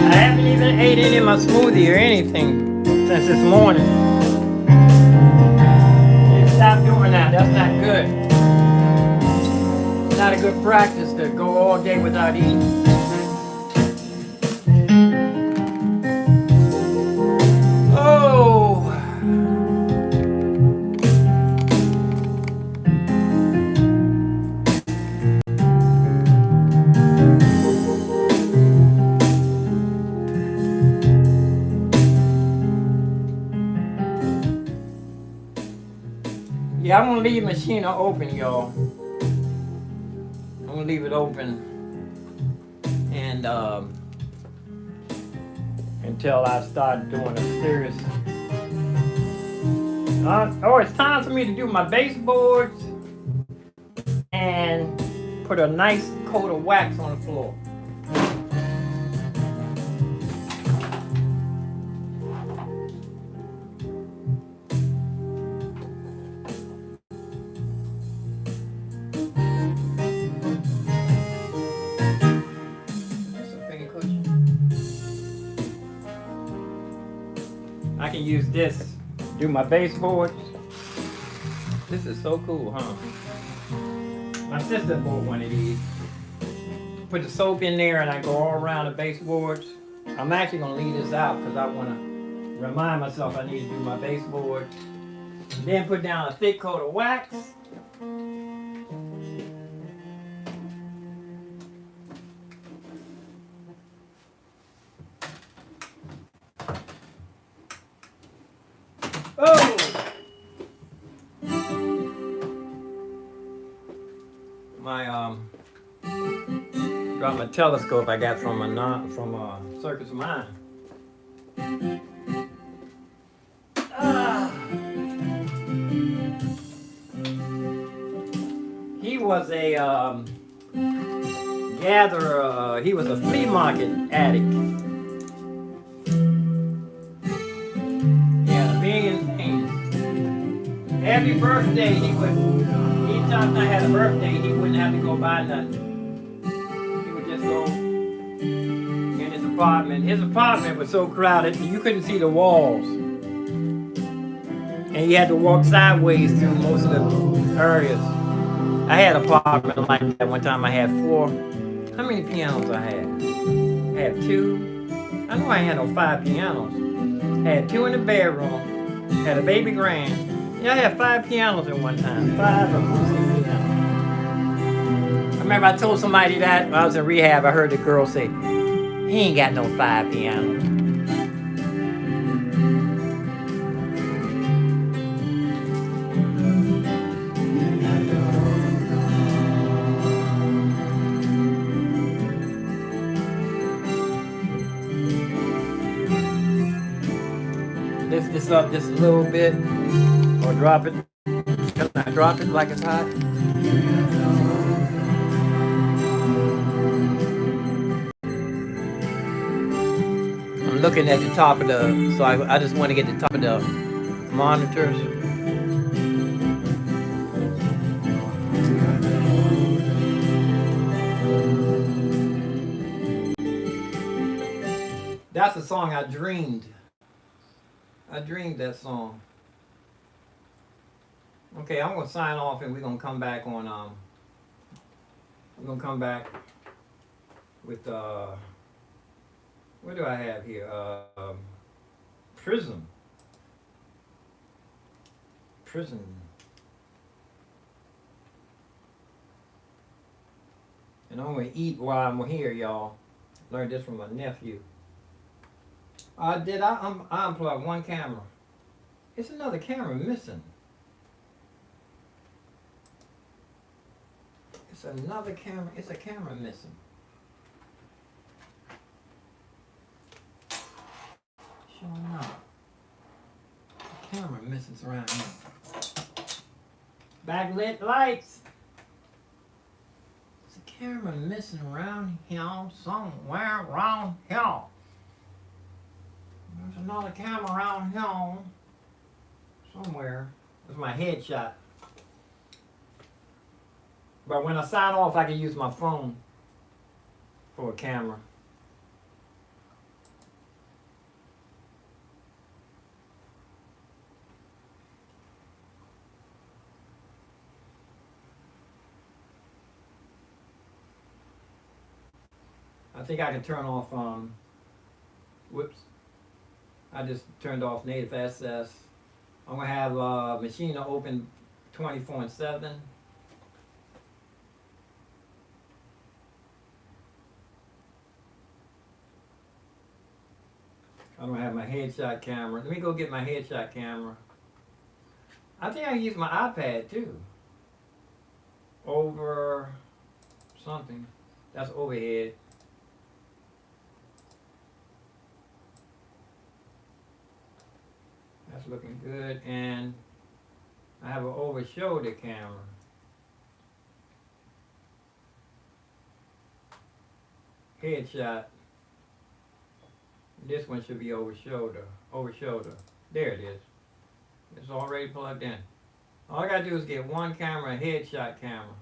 I haven't even ate any of my smoothie or anything since this morning. Stop doing that. That's not good. It's not a good practice to go all day without eating. Oh. Yeah, I'm gonna leave Machina open, y'all. I'm gonna leave it open and until I start doing a serious. It's time for me to do my baseboards and put a nice coat of wax on the floor. I can use this, do my baseboards. This is so cool, huh? My sister bought one of these. Put the soap in there and I go all around the baseboards. I'm actually gonna leave this out because I wanna remind myself I need to do my baseboards. Then put down a thick coat of wax. Oh! Dropped my telescope I got from Circus of Mine. He was a gatherer. He was a flea market addict. Yeah, being in pain. every birthday he would, anytime I had a birthday, he wouldn't have to go buy nothing. He would just go in his apartment. His apartment was so crowded you couldn't see the walls. And you had to walk sideways through most of the areas. I had an apartment like that one time. I had 4. How many pianos I had? I had 2. I know I had no 5 pianos. I had 2 in the bedroom. Had a baby grand. Yeah, I had 5 pianos at one time. 5 acoustic pianos. I remember I told somebody that when I was in rehab. I heard the girl say, "He ain't got no 5 pianos." Lift this up just a little bit, or drop it. Drop it like it's hot. I'm looking at the top of the, so I just want to get the top of the monitors. That's a song I dreamed. I dreamed that song. Okay, I'm gonna sign off and we're gonna come back on we're gonna come back with what do I have here? Prism. And I'm gonna eat while I'm here, y'all. Learned this from my nephew. I unplugged one camera. It's another camera missing. It's another camera. It's a camera missing. Showing up. The camera missing around here. Backlit lights. There's a camera missing around here, somewhere around here. There's another camera around here. Somewhere. That's my headshot. But when I sign off, I can use my phone for a camera. I think I can turn off, whoops. I just turned off native access. I'm gonna have machine open 24/7. I'm gonna have my headshot camera. Let me go get my headshot camera. I think I can use my iPad too. Over something. That's overhead. That's looking good. And I have an over shoulder camera. Headshot. This one should be over shoulder. Over shoulder. There it is. It's already plugged in. All I gotta do is get one camera, a headshot camera.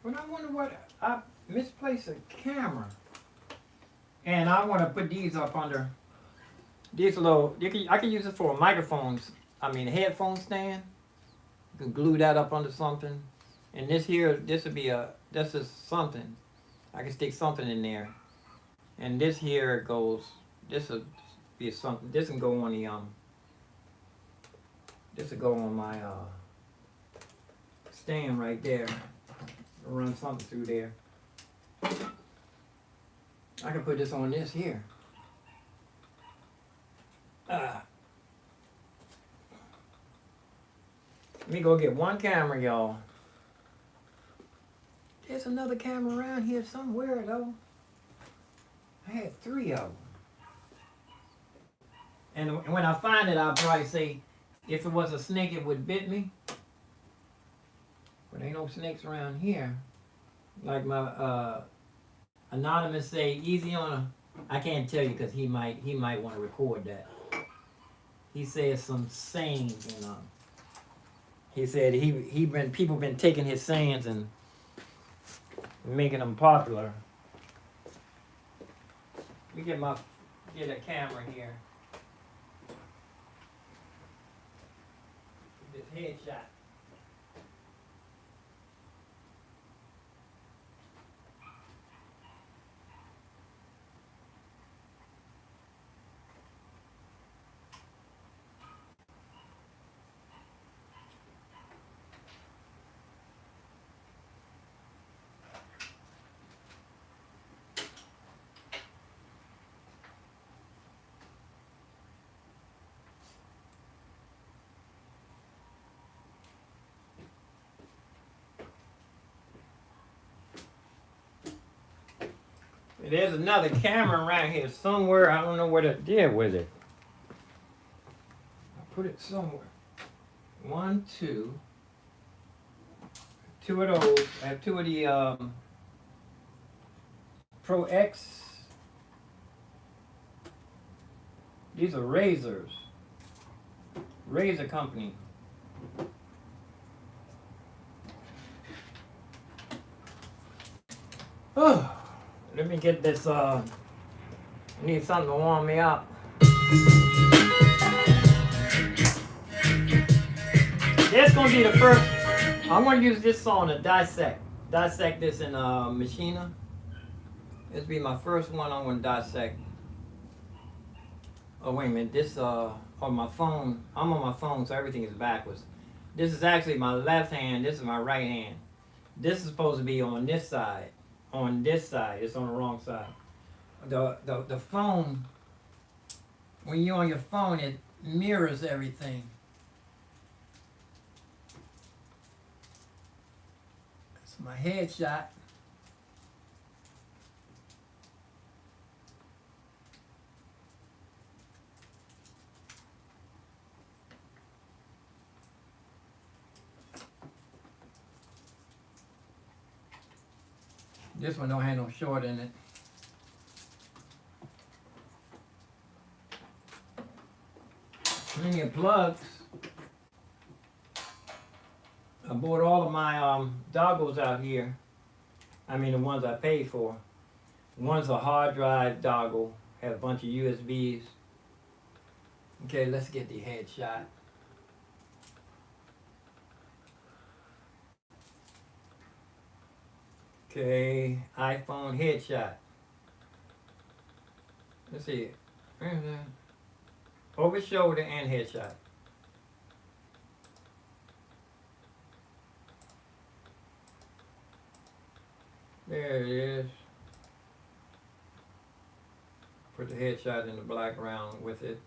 But I wonder what, I misplaced a camera. And I wanna put these up under, these little, I can use it for microphones. I mean, a headphone stand. You can glue that up under something. And this here, this is something. I can stick something in there. And this here goes, this will be something, this can go on the, this will go on my, stand right there. Run something through there. I can put this on this here. Let me go get one camera, y'all. There's another camera around here somewhere, though. I had 3 of them. And when I find it, I'll probably say, if it was a snake, it would bit me. But ain't no snakes around here. Like my anonymous say, easy on a. I can't tell you because he might want to record that. he said some sayings, and he said people been taking his sayings and making them popular. Let me get a camera here. This headshot. There's another camera around here somewhere. I don't know what I did with it. I put it somewhere. 1, 2. 2 of those. I have 2 of the Pro X. These are razors. Razor company. Oh. Let me get this, I need something to warm me up. That's gonna be the first, I'm gonna use this saw to dissect this in Machina. This will be my first one I'm gonna dissect. Oh wait a minute, this, on my phone, I'm on my phone so everything is backwards. This is actually my left hand, this is my right hand. This is supposed to be on this side. On this side, it's on the wrong side. The phone, when you're on your phone, it mirrors everything. That's my headshot. This one don't have no short in it. Plenty of plugs. I bought all of my doggles out here. I mean the ones I paid for. One's a hard drive doggle, have a bunch of USBs. Okay, let's get the headshot. Okay, iPhone headshot. Let's see. Over shoulder and headshot. There it is. Put the headshot in the black round with it.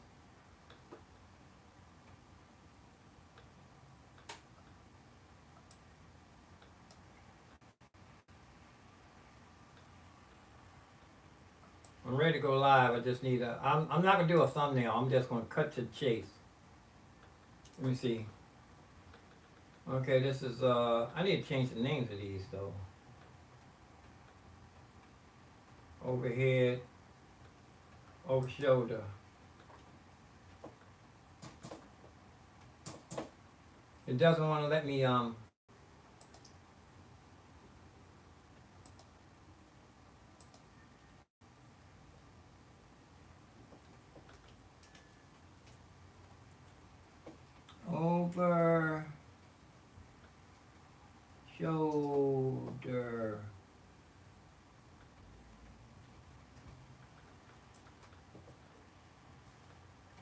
I'm ready to go live. I just need I'm not gonna do a thumbnail. I'm just gonna cut to the chase. Let me see. Okay, this is I need to change the names of these though. Overhead, over shoulder. It doesn't want to let me over shoulder.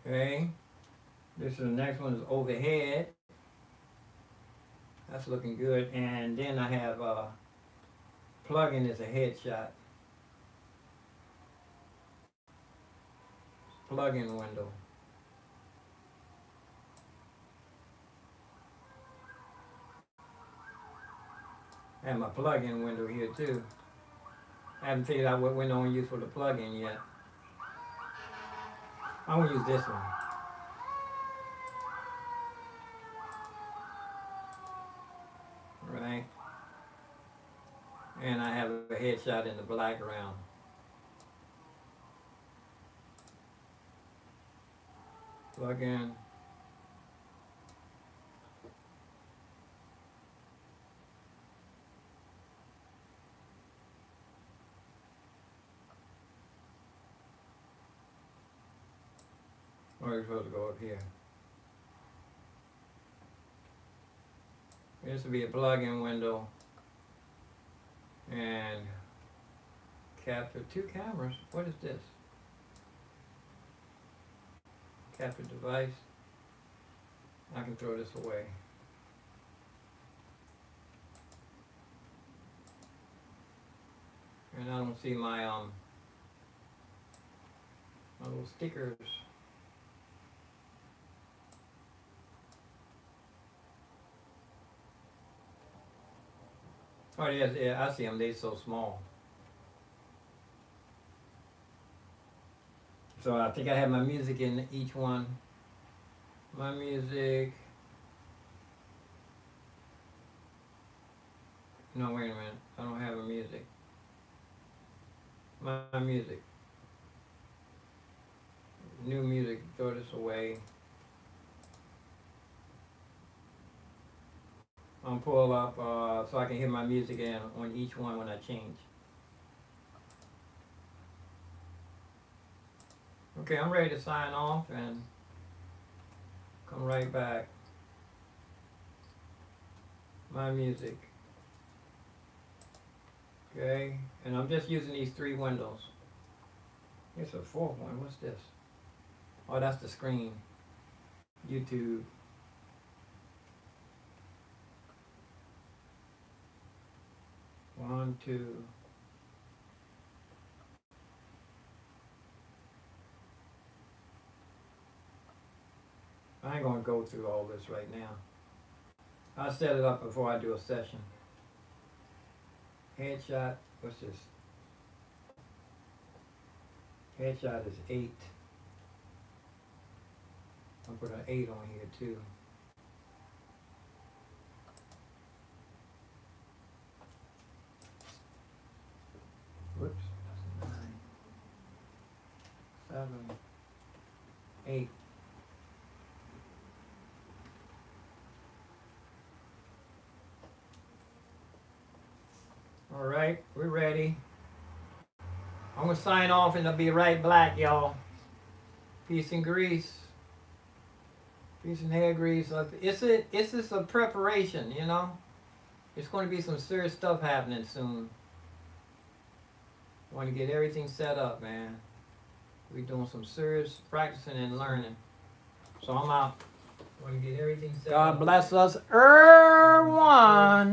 Okay, this is the next one is overhead. That's looking good. And then I have plug-in is a headshot. Plug-in window. I have my plug-in window here too. I haven't figured out what window I'm gonna use for the plug-in yet. I'm gonna use this one. Right. And I have a headshot in the black round. Plug in. Or you're supposed to go up here. This would be a plug-in window. And capture 2 cameras. What is this? Capture device. I can throw this away. And I don't see my my little stickers. Oh yes, yeah, I see them. They're so small. So I think I have my music in each one. My music. No, wait a minute. I don't have a music. My music. New music. Throw this away. I'm pull up so I can hear my music in on each one when I change. Okay, I'm ready to sign off and come right back. My music. Okay, and I'm just using these 3 windows. Here's a 4th one. What's this? Oh, that's the screen. YouTube. One, 2. I ain't gonna go through all this right now. I'll set it up before I do a session. Headshot, what's this? Headshot is 8. I'll put an 8 on here too. Whoops, that's 9, 7, 8. All right, we're ready. I'm gonna sign off and I'll be right back, y'all. Peace and grease. Peace and hair grease. It's just a preparation, you know. There's going to be some serious stuff happening soon. Want to get everything set up, man. We're doing some serious practicing and learning. So I'm out. Want to get everything set up. God bless us, everyone.